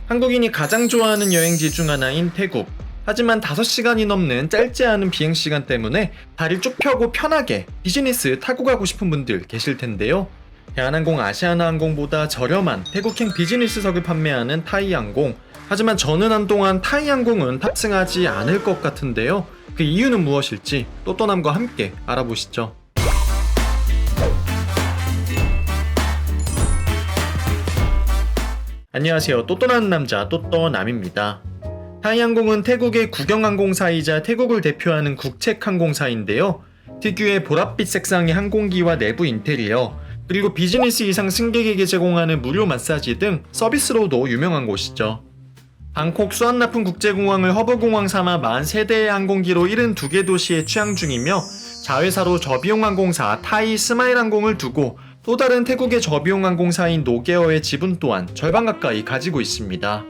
한국인이 가장 좋아하는 여행지 중 하나인 태국. 하지만 5시간이 넘는 짧지 않은 비행시간 때문에 다리를 쭉 펴고 편하게 비즈니스 타고 가고 싶은 분들 계실 텐데요. 대한항공, 아시아나항공보다 저렴한 태국행 비즈니스석을 판매하는 타이항공. 하지만 저는 한동안 타이항공은 탑승하지 않을 것 같은데요. 그 이유는 무엇일지 또또남과 함께 알아보시죠. 안녕하세요. 또또나는 남자 또또남입니다. 타이항공은 태국의 국영항공사이자 태국을 대표하는 국책항공사인데요. 특유의 보랏빛 색상의 항공기와 내부 인테리어, 그리고 비즈니스 이상 승객에게 제공하는 무료 마사지 등 서비스로도 유명한 곳이죠. 방콕 수완나푼 국제공항을 허브공항 삼아 43대의 항공기로 72개 도시에 취항 중이며 자회사로 저비용항공사 타이 스마일항공을 두고 또 다른 태국의 저비용항공사인 노게어의 지분 또한 절반 가까이 가지고 있습니다.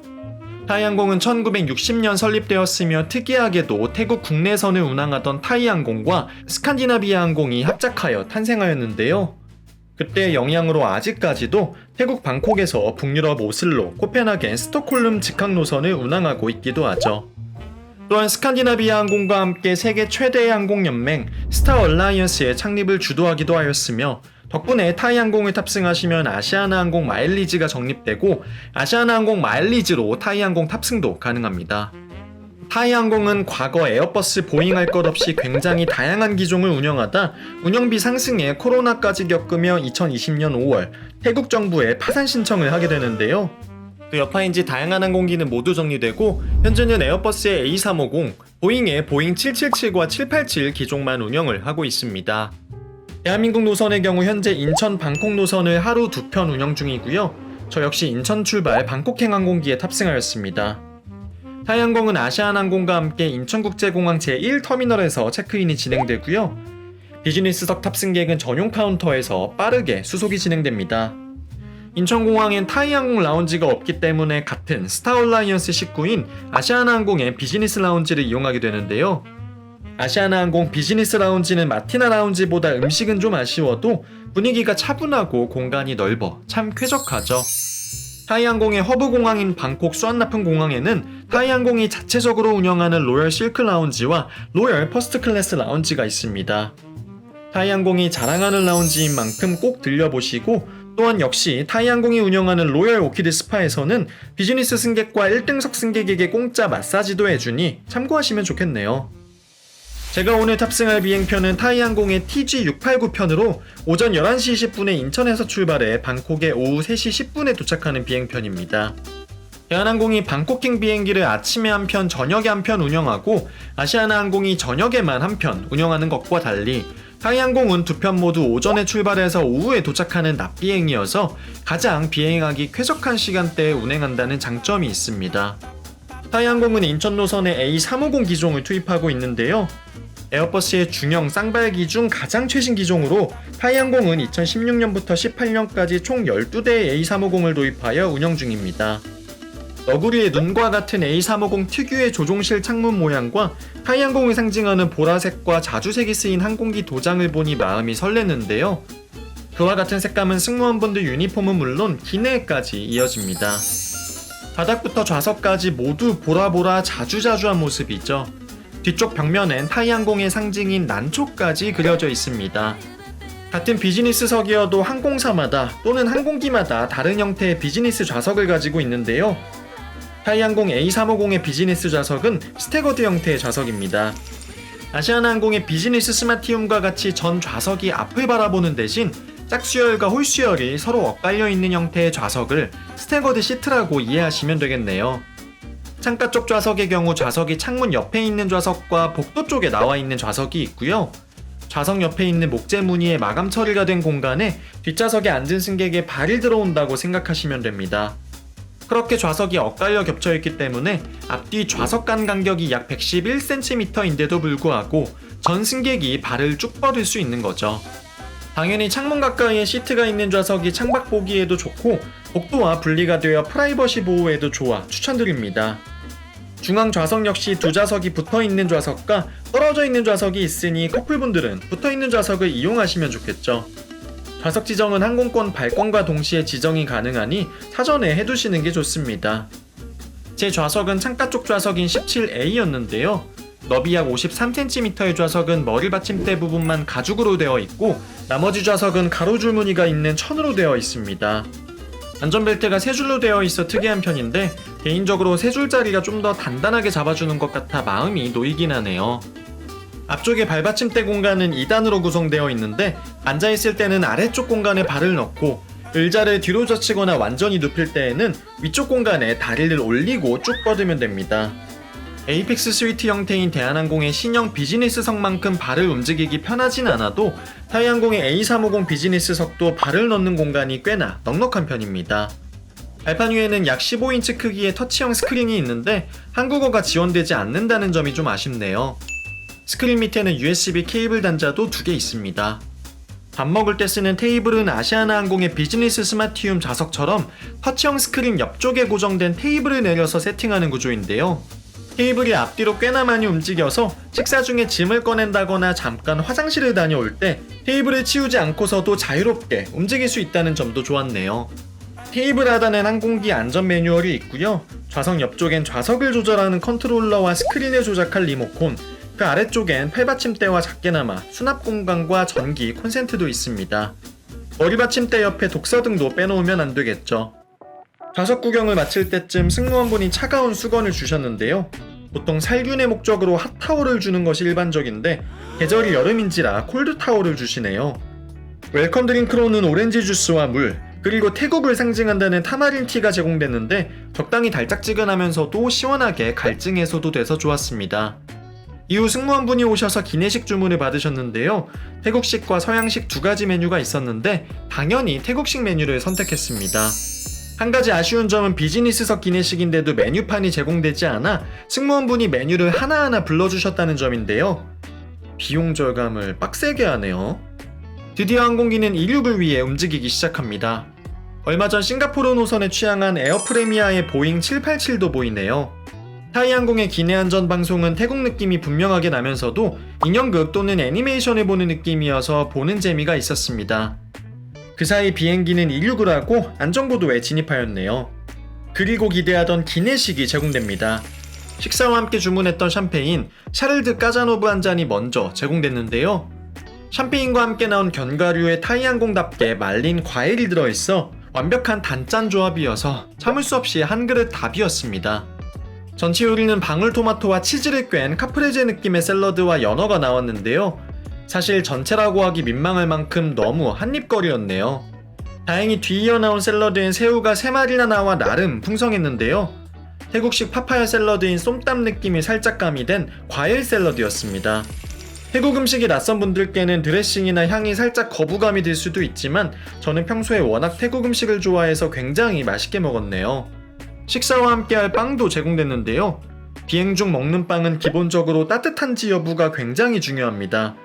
타이항공은 1960년 설립되었으며 특이하게도 태국 국내선을 운항하던 타이항공과 스칸디나비아 항공이 합작하여 탄생하였는데요. 그때의 영향으로 아직까지도 태국 방콕에서 북유럽 오슬로, 코펜하겐, 스톡홀름 직항 노선을 운항하고 있기도 하죠. 또한 스칸디나비아 항공과 함께 세계 최대의 항공연맹 스타 얼라이언스의 창립을 주도하기도 하였으며 덕분에 타이항공을 탑승하시면 아시아나항공 마일리지가 적립되고 아시아나항공 마일리지로 타이항공 탑승도 가능합니다. 타이항공은 과거 에어버스, 보잉 할 것 없이 굉장히 다양한 기종을 운영하다 운영비 상승에 코로나까지 겪으며 2020년 5월 태국 정부에 파산 신청을 하게 되는데요. 그 여파인지 다양한 항공기는 모두 정리되고 현재는 에어버스의 A350, 보잉의 보잉 777과 787 기종만 운영을 하고 있습니다. 대한민국 노선의 경우 현재 인천 방콕 노선을 하루 2편 운영 중이고요. 저 역시 인천 출발 방콕행 항공기에 탑승하였습니다. 타이항공은 아시아나항공과 함께 인천국제공항 제1터미널에서 체크인이 진행되고요. 비즈니스석 탑승객은 전용 카운터에서 빠르게 수속이 진행됩니다. 인천공항엔 타이항공 라운지가 없기 때문에 같은 스타얼라이언스 식구인 아시아나항공의 비즈니스 라운지를 이용하게 되는데요. 아시아나항공 비즈니스 라운지는 마티나 라운지보다 음식은 좀 아쉬워도 분위기가 차분하고 공간이 넓어 참 쾌적하죠. 타이항공의 허브공항인 방콕 수완나푼 공항에는 타이항공이 자체적으로 운영하는 로열 실크 라운지와 로열 퍼스트 클래스 라운지가 있습니다. 타이항공이 자랑하는 라운지인 만큼 꼭 들려보시고 또한 역시 타이항공이 운영하는 로열 오키드 스파에서는 비즈니스 승객과 1등석 승객에게 공짜 마사지도 해주니 참고하시면 좋겠네요. 제가 오늘 탑승할 비행편은 타이항공의 TG689편으로 오전 11시 20분에 인천에서 출발해 방콕에 오후 3시 10분에 도착하는 비행편입니다. 대한항공이 방콕행 비행기를 아침에 한 편, 저녁에 한 편 운영하고 아시아나항공이 저녁에만 한 편 운영하는 것과 달리 타이항공은 2편 모두 오전에 출발해서 오후에 도착하는 낮 비행이어서 가장 비행하기 쾌적한 시간대에 운행한다는 장점이 있습니다. 타이항공은 인천 노선에 A350 기종을 투입하고 있는데요. 에어버스의 중형 쌍발기 중 가장 최신 기종으로 타이항공은 2016년부터 18년까지 총 12대의 A350을 도입하여 운영 중입니다. 너구리의 눈과 같은 A350 특유의 조종실 창문 모양과 타이항공을 상징하는 보라색과 자주색이 쓰인 항공기 도장을 보니 마음이 설레는데요. 그와 같은 색감은 승무원분들 유니폼은 물론 기내에까지 이어집니다. 바닥부터 좌석까지 모두 보라보라 자주자주한 모습이죠. 뒤쪽 벽면엔 타이항공의 상징인 난초까지 그려져 있습니다. 같은 비즈니스석이어도 항공사마다 또는 항공기마다 다른 형태의 비즈니스 좌석을 가지고 있는데요. 타이항공 A350의 비즈니스 좌석은 스태거드 형태의 좌석입니다. 아시아나항공의 비즈니스 스마티움과 같이 전 좌석이 앞을 바라보는 대신 짝수열과 홀수열이 서로 엇갈려 있는 형태의 좌석을 스태거드 시트라고 이해하시면 되겠네요. 창가 쪽 좌석의 경우 좌석이 창문 옆에 있는 좌석과 복도 쪽에 나와 있는 좌석이 있고요. 좌석 옆에 있는 목재 무늬의 마감 처리가 된 공간에 뒷좌석에 앉은 승객의 발이 들어온다고 생각하시면 됩니다. 그렇게 좌석이 엇갈려 겹쳐있기 때문에 앞뒤 좌석 간 간격이 약 111cm인데도 불구하고 전 승객이 발을 쭉 뻗을 수 있는 거죠. 당연히 창문 가까이에 시트가 있는 좌석이 창밖 보기에도 좋고 복도와 분리가 되어 프라이버시 보호에도 좋아 추천드립니다. 중앙 좌석 역시 두 좌석이 붙어있는 좌석과 떨어져 있는 좌석이 있으니 커플분들은 붙어있는 좌석을 이용하시면 좋겠죠. 좌석 지정은 항공권 발권과 동시에 지정이 가능하니 사전에 해두시는 게 좋습니다. 제 좌석은 창가 쪽 좌석인 17A였는데요. 너비 약 53cm의 좌석은 머리 받침대 부분만 가죽으로 되어 있고 나머지 좌석은 가로줄 무늬가 있는 천으로 되어 있습니다. 안전벨트가 세 줄로 되어 있어 특이한 편인데 개인적으로 세 줄짜리가 좀 더 단단하게 잡아주는 것 같아 마음이 놓이긴 하네요. 앞쪽에 발받침대 공간은 2단으로 구성되어 있는데 앉아있을 때는 아래쪽 공간에 발을 넣고 의자를 뒤로 젖히거나 완전히 눕힐 때에는 위쪽 공간에 다리를 올리고 쭉 뻗으면 됩니다. 에이펙스 스위트 형태인 대한항공의 신형 비즈니스석만큼 발을 움직이기 편하진 않아도 타이항공의 A350 비즈니스석도 발을 넣는 공간이 꽤나 넉넉한 편입니다. 발판 위에는 약 15인치 크기의 터치형 스크린이 있는데 한국어가 지원되지 않는다는 점이 좀 아쉽네요. 스크린 밑에는 USB 케이블 단자도 2개 있습니다. 밥 먹을 때 쓰는 테이블은 아시아나항공의 비즈니스 스마티움 좌석처럼 터치형 스크린 옆쪽에 고정된 테이블을 내려서 세팅하는 구조인데요. 테이블이 앞뒤로 꽤나 많이 움직여서 식사 중에 짐을 꺼낸다거나 잠깐 화장실을 다녀올 때 테이블을 치우지 않고서도 자유롭게 움직일 수 있다는 점도 좋았네요. 테이블 하단엔 항공기 안전 매뉴얼이 있고요. 좌석 옆쪽엔 좌석을 조절하는 컨트롤러와 스크린을 조작할 리모콘, 그 아래쪽엔 팔받침대와 작게나마 수납 공간과 전기 콘센트도 있습니다. 머리 받침대 옆에 독서등도 빼놓으면 안 되겠죠. 좌석 구경을 마칠 때쯤 승무원분이 차가운 수건을 주셨는데요. 보통 살균의 목적으로 핫타올을 주는 것이 일반적인데 계절이 여름인지라 콜드타올을 주시네요. 웰컴 드링크로는 오렌지 주스와 물, 그리고 태국을 상징한다는 타마린 티가 제공됐는데 적당히 달짝지근하면서도 시원하게 갈증 해소도 돼서 좋았습니다. 이후 승무원분이 오셔서 기내식 주문을 받으셨는데요. 태국식과 서양식 2가지 메뉴가 있었는데 당연히 태국식 메뉴를 선택했습니다. 한 가지 아쉬운 점은 비즈니스석 기내식인데도 메뉴판이 제공되지 않아 승무원분이 메뉴를 하나하나 불러주셨다는 점인데요. 비용 절감을 빡세게 하네요. 드디어 항공기는 이륙을 위해 움직이기 시작합니다. 얼마 전 싱가포르 노선에 취항한 에어프레미아의 보잉 787도 보이네요. 타이항공의 기내 안전 방송은 태국 느낌이 분명하게 나면서도 인형극 또는 애니메이션을 보는 느낌이어서 보는 재미가 있었습니다. 그 사이 비행기는 이륙을 하고 안전고도에 진입하였네요. 그리고 기대하던 기내식이 제공됩니다. 식사와 함께 주문했던 샴페인 샤를드 까자노브 한 잔이 먼저 제공됐는데요. 샴페인과 함께 나온 견과류에 타이항공답게 말린 과일이 들어있어 완벽한 단짠 조합이어서 참을 수 없이 한 그릇 다 비웠습니다. 전체 요리는 방울토마토와 치즈를 꿰은 카프레제 느낌의 샐러드와 연어가 나왔는데요. 사실 전체라고 하기 민망할 만큼 너무 한입거리였네요. 다행히 뒤이어 나온 샐러드엔 새우가 3마리나 나와 나름 풍성했는데요. 태국식 파파야 샐러드인 쏨땀 느낌이 살짝 가미된 과일 샐러드였습니다. 태국 음식이 낯선 분들께는 드레싱이나 향이 살짝 거부감이 들 수도 있지만 저는 평소에 워낙 태국 음식을 좋아해서 굉장히 맛있게 먹었네요. 식사와 함께할 빵도 제공됐는데요. 비행 중 먹는 빵은 기본적으로 따뜻한지 여부가 굉장히 중요합니다.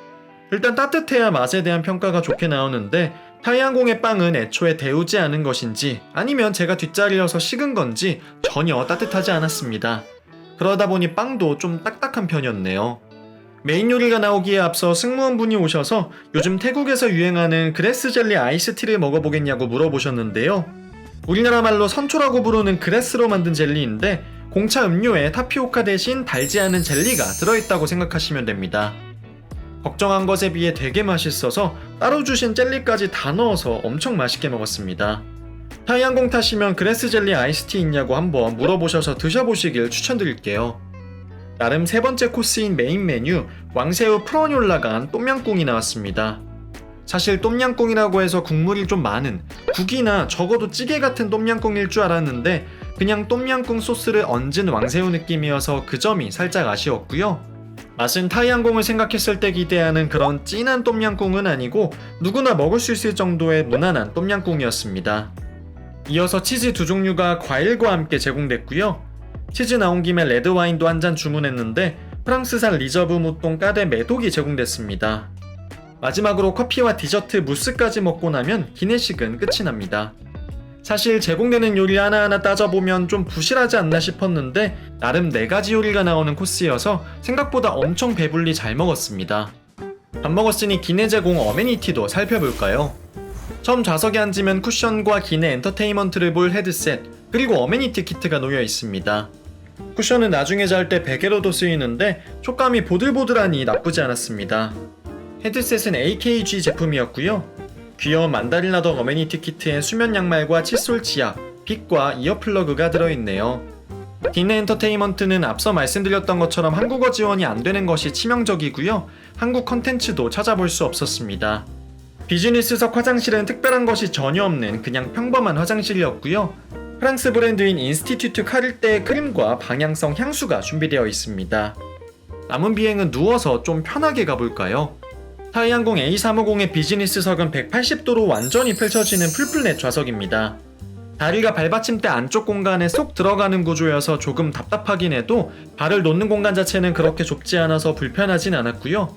일단 따뜻해야 맛에 대한 평가가 좋게 나오는데 타이항공의 빵은 애초에 데우지 않은 것인지 아니면 제가 뒷자리여서 식은 건지 전혀 따뜻하지 않았습니다. 그러다 보니 빵도 좀 딱딱한 편이었네요. 메인 요리가 나오기에 앞서 승무원분이 오셔서 요즘 태국에서 유행하는 그레스 젤리 아이스티를 먹어보겠냐고 물어보셨는데요. 우리나라 말로 선초라고 부르는 그레스로 만든 젤리인데 공차 음료에 타피오카 대신 달지 않은 젤리가 들어있다고 생각하시면 됩니다. 걱정한 것에 비해 되게 맛있어서 따로 주신 젤리까지 다 넣어서 엄청 맛있게 먹었습니다. 타이항공 타시면 그레스 젤리 아이스티 있냐고 한번 물어보셔서 드셔보시길 추천드릴게요. 나름 3번째 코스인 메인 메뉴 왕새우 프론이 올라간 똠양꿍이 나왔습니다. 사실 똠양꿍이라고 해서 국물이 좀 많은 국이나 적어도 찌개 같은 똠양꿍일 줄 알았는데 그냥 똠양꿍 소스를 얹은 왕새우 느낌이어서 그 점이 살짝 아쉬웠고요. 맛은 타이항공을 생각했을 때 기대하는 그런 진한 똠양꿍은 아니고 누구나 먹을 수 있을 정도의 무난한 똠양꿍이었습니다. 이어서 치즈 2종류가 과일과 함께 제공됐고요. 치즈 나온 김에 레드와인도 한 잔 주문했는데 프랑스산 리저브 무똥 까데 메독이 제공됐습니다. 마지막으로 커피와 디저트 무스까지 먹고 나면 기내식은 끝이 납니다. 사실 제공되는 요리 하나하나 따져보면 좀 부실하지 않나 싶었는데 나름 4가지 요리가 나오는 코스여서 생각보다 엄청 배불리 잘 먹었습니다. 밥 먹었으니 기내 제공 어메니티도 살펴볼까요? 처음 좌석에 앉으면 쿠션과 기내 엔터테인먼트를 볼 헤드셋 그리고 어메니티 키트가 놓여 있습니다. 쿠션은 나중에 잘 때 베개로도 쓰이는데 촉감이 보들보들하니 나쁘지 않았습니다. 헤드셋은 AKG 제품이었고요. 귀여운 만다린 덕 어메니티 키트에 수면 양말과 칫솔 치약, 빗과 이어플러그가 들어있네요. 딘네 엔터테인먼트는 앞서 말씀드렸던 것처럼 한국어 지원이 안 되는 것이 치명적이고요. 한국 컨텐츠도 찾아볼 수 없었습니다. 비즈니스석 화장실은 특별한 것이 전혀 없는 그냥 평범한 화장실이었고요. 프랑스 브랜드인 인스티튜트 카를테의 크림과 방향성 향수가 준비되어 있습니다. 남은 비행은 누워서 좀 편하게 가볼까요? 타이항공 A350의 비즈니스석은 180도로 완전히 펼쳐지는 풀플랫 좌석입니다. 다리가 발받침대 안쪽 공간에 쏙 들어가는 구조여서 조금 답답하긴 해도 발을 놓는 공간 자체는 그렇게 좁지 않아서 불편하진 않았고요.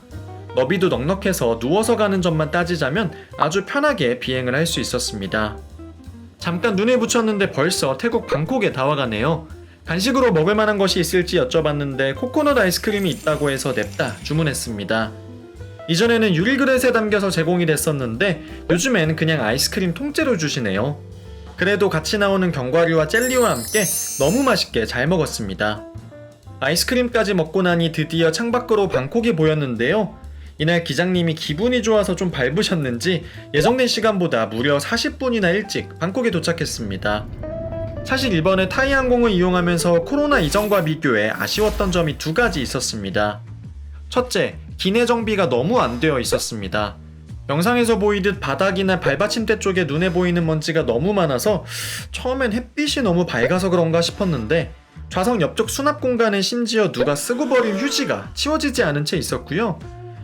너비도 넉넉해서 누워서 가는 점만 따지자면 아주 편하게 비행을 할 수 있었습니다. 잠깐 눈에 붙였는데 벌써 태국 방콕에 다 와가네요. 간식으로 먹을 만한 것이 있을지 여쭤봤는데 코코넛 아이스크림이 있다고 해서 냅다 주문했습니다. 이전에는 유리 그릇에 담겨서 제공이 됐었는데 요즘엔 그냥 아이스크림 통째로 주시네요. 그래도 같이 나오는 견과류와 젤리와 함께 너무 맛있게 잘 먹었습니다. 아이스크림까지 먹고 나니 드디어 창밖으로 방콕이 보였는데요. 이날 기장님이 기분이 좋아서 좀 밟으셨는지 예정된 시간보다 무려 40분이나 일찍 방콕에 도착했습니다. 사실 이번에 타이항공을 이용하면서 코로나 이전과 비교해 아쉬웠던 점이 두 가지 있었습니다. 첫째, 기내 정비가 너무 안 되어 있었습니다. 영상에서 보이듯 바닥이나 발받침대 쪽에 눈에 보이는 먼지가 너무 많아서 처음엔 햇빛이 너무 밝아서 그런가 싶었는데 좌석 옆쪽 수납 공간에 심지어 누가 쓰고 버린 휴지가 치워지지 않은 채 있었고요.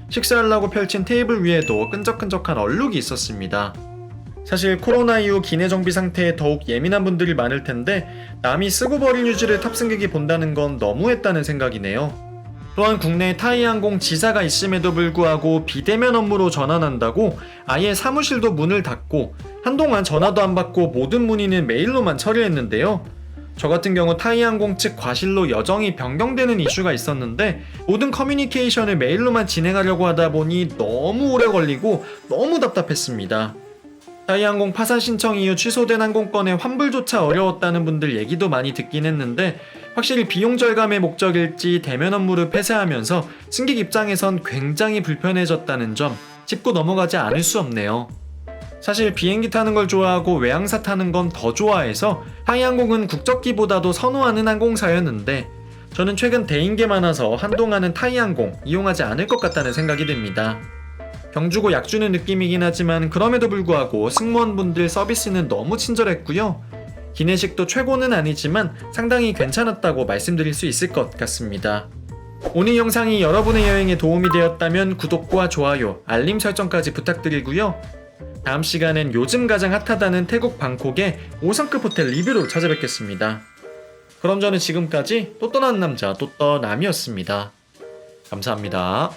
식사하려고 펼친 테이블 위에도 끈적끈적한 얼룩이 있었습니다. 사실 코로나 이후 기내 정비 상태에 더욱 예민한 분들이 많을 텐데 남이 쓰고 버린 휴지를 탑승객이 본다는 건 너무했다는 생각이네요. 또한 국내에 타이항공 지사가 있음에도 불구하고 비대면 업무로 전환한다고 아예 사무실도 문을 닫고 한동안 전화도 안 받고 모든 문의는 메일로만 처리했는데요. 저 같은 경우 타이항공 측 과실로 여정이 변경되는 이슈가 있었는데 모든 커뮤니케이션을 메일로만 진행하려고 하다 보니 너무 오래 걸리고 너무 답답했습니다. 타이항공 파산 신청 이후 취소된 항공권의 환불조차 어려웠다는 분들 얘기도 많이 듣긴 했는데 확실히 비용 절감의 목적일지 대면 업무를 폐쇄하면서 승객 입장에선 굉장히 불편해졌다는 점 짚고 넘어가지 않을 수 없네요. 사실 비행기 타는 걸 좋아하고 외항사 타는 건 더 좋아해서 타이항공은 국적기보다도 선호하는 항공사였는데 저는 최근 대인게 많아서 한동안은 타이항공 이용하지 않을 것 같다는 생각이 듭니다. 병주고 약주는 느낌이긴 하지만 그럼에도 불구하고 승무원분들 서비스는 너무 친절했고요. 기내식도 최고는 아니지만 상당히 괜찮았다고 말씀드릴 수 있을 것 같습니다. 오늘 영상이 여러분의 여행에 도움이 되었다면 구독과 좋아요, 알림 설정까지 부탁드리고요. 다음 시간엔 요즘 가장 핫하다는 태국 방콕의 5성급 호텔 리뷰로 찾아뵙겠습니다. 그럼 저는 지금까지 또 떠난 남자 또 떠남이었습니다. 감사합니다.